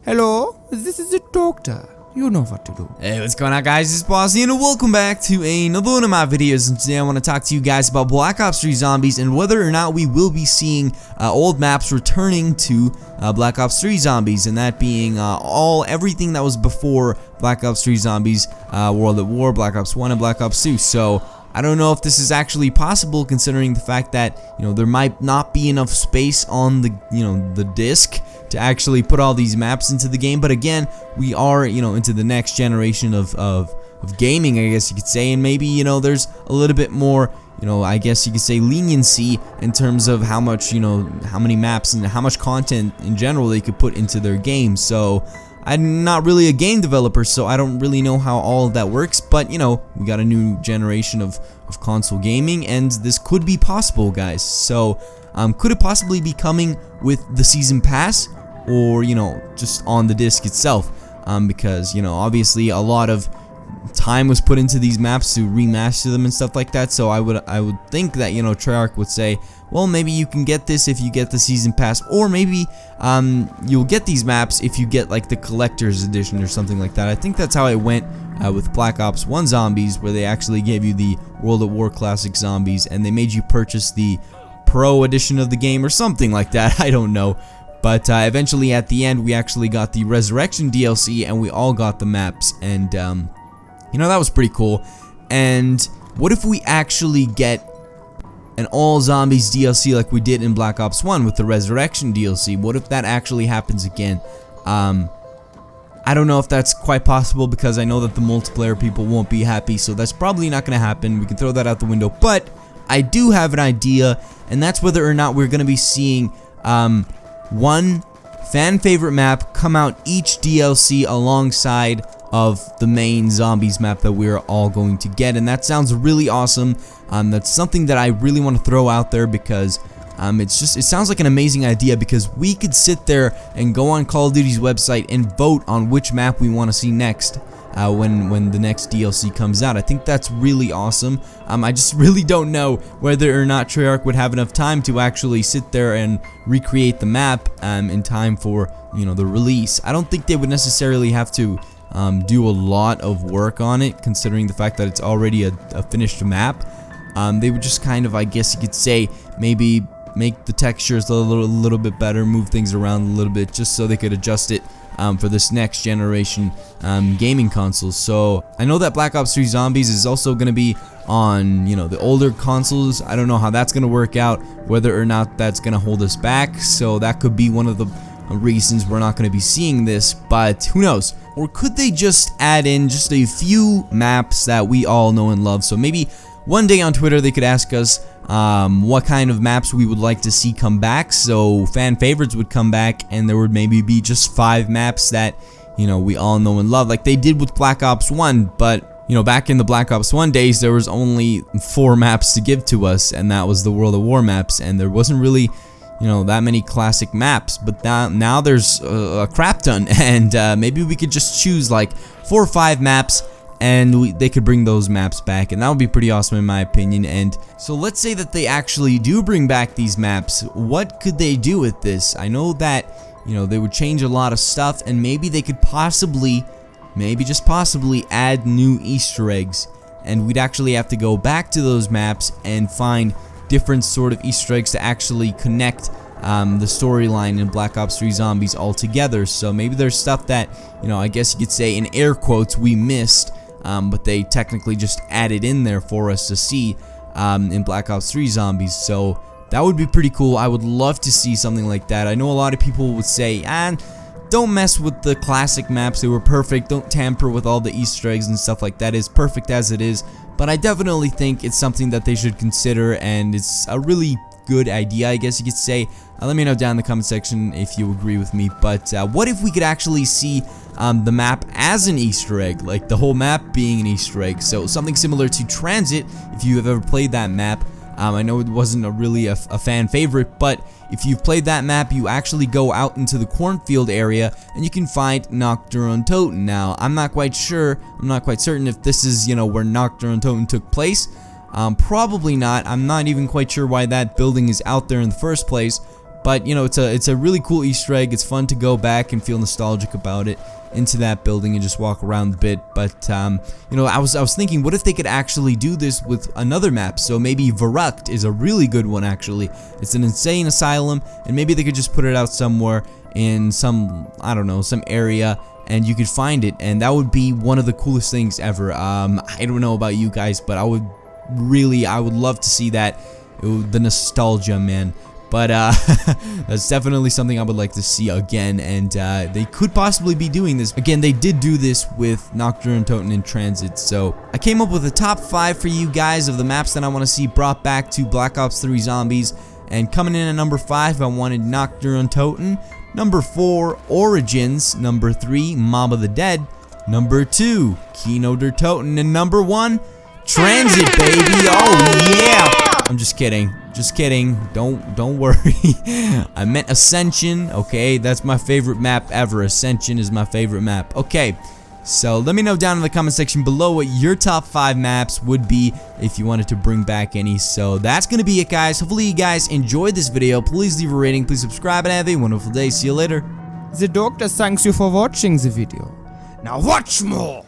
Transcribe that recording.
Hello, this is the doctor. You know what to do. Hey, what's going on, guys? It's Bossy, and welcome back to another one of my videos. And today I want to talk to you guys about Black Ops 3 Zombies and whether or not we will be seeing old maps returning to Black Ops 3 Zombies, and that being everything that was before Black Ops 3 Zombies, World at War, Black Ops 1, and Black Ops 2. So I don't know if this is actually possible, considering the fact that there might not be enough space on the the disc to actually put all these maps into the game. But again, we are into the next generation of gaming, I guess you could say, and maybe there's a little bit more I guess you could say leniency in terms of how much how many maps and how much content in general they could put into their game. So I'm not really a game developer, so I don't really know how all of that works, but we got a new generation of console gaming, and this could be possible, guys. So could it possibly be coming with the season pass, or just on the disc itself? Because obviously a lot of time was put into these maps to remaster them and stuff like that. So I would think that Treyarch would say, well, maybe you can get this if you get the season pass, or maybe you'll get these maps if you get like the collector's edition or something like that. I think that's how it went with Black Ops 1 Zombies, where they actually gave you the World at War Classic Zombies and they made you purchase the Pro edition of the game or something like that. I don't know. But eventually at the end we actually got the Resurrection DLC and we all got the maps, and that was pretty cool. And what if we actually get an all zombies DLC like we did in Black Ops 1 with the Resurrection DLC? What if that actually happens again? I don't know if that's quite possible, because I know that the multiplayer people won't be happy, so that's probably not going to happen. We can throw that out the window. But I do have an idea, and that's whether or not we're going to be seeing one fan favorite map come out each DLC alongside of the main zombies map that we're all going to get. And that sounds really awesome. That's something that I really want to throw out there, because it sounds like an amazing idea, because we could sit there and go on Call of Duty's website and vote on which map we want to see next when the next DLC comes out. I think that's really awesome. I just really don't know whether or not Treyarch would have enough time to actually sit there and recreate the map in time for the release. I don't think they would necessarily have to do a lot of work on it, considering the fact that it's already a finished map. They would just kind of, I guess you could say, maybe make the textures a little bit better, move things around a little bit, just so they could adjust it for this next generation gaming consoles. So I know that Black Ops 3 Zombies is also going to be on the older consoles. I don't know how that's going to work out, whether or not that's going to hold us back. So that could be one of the reasons we're not going to be seeing this, but who knows? Or could they just add in just a few maps that we all know and love? So maybe one day on Twitter they could ask us what kind of maps we would like to see come back. So fan favorites would come back, and there would maybe be just 5 maps that we all know and love, like they did with Black Ops 1. But back in the Black Ops 1 days, there was only 4 maps to give to us, and that was the World at War maps, and there wasn't really that many classic maps. But now there's a crap ton, and maybe we could just choose like 4 or 5 maps, and they could bring those maps back, and that would be pretty awesome in my opinion. And so let's say that they actually do bring back these maps. What could they do with this? I know that they would change a lot of stuff, and maybe they could possibly, maybe just possibly, add new Easter eggs, and we'd actually have to go back to those maps and find different sort of Easter eggs to actually connect the storyline in Black Ops 3 Zombies all together. So maybe there's stuff that I guess you could say in air quotes we missed, but they technically just added in there for us to see in Black Ops 3 Zombies. So that would be pretty cool. I would love to see something like that. I know a lot of people would say, don't mess with the classic maps, they were perfect, don't tamper with all the Easter eggs and stuff like that. It's perfect as it is. But I definitely think it's something that they should consider, and it's a really good idea, I guess you could say. Let me know down in the comment section if you agree with me. But what if we could actually see the map as an Easter egg, like the whole map being an Easter egg? So something similar to Transit, if you have ever played that map. I know it wasn't really a fan favorite, but if you've played that map, you actually go out into the cornfield area and you can find Nocturne Toten. Now, I'm not quite certain if this is, where Nocturne Toten took place. Probably not. I'm not even quite sure why that building is out there in the first place. But you know, it's a really cool Easter egg. It's fun to go back and feel nostalgic about it, into that building and just walk around a bit. But you know, I was thinking, what if they could actually do this with another map? So maybe Verrucht is a really good one actually. It's an insane asylum, and maybe they could just put it out somewhere in some, I don't know, some area, and you could find it, and that would be one of the coolest things ever. I don't know about you guys, but I would love to see that. The nostalgia, man. But that's definitely something I would like to see again, and they could possibly be doing this. Again, they did do this with Nocturne Toten in Transit, so I came up with a top 5 for you guys of the maps that I want to see brought back to Black Ops 3 Zombies. And coming in at number 5, I wanted Nocturne Toten. Number 4, Origins. Number 3, Mob of the Dead. Number 2, Kino der Toten. And number 1, Transit, baby. Oh yeah! I'm just kidding. Just kidding. Don't worry. I meant Ascension. Okay, that's my favorite map ever. Ascension is my favorite map. Okay, so let me know down in the comment section below what your top 5 maps would be if you wanted to bring back any. So that's gonna be it, guys. Hopefully you guys enjoyed this video. Please leave a rating, please subscribe, and have a wonderful day. See you later. The doctor thanks you for watching the video. Now watch more!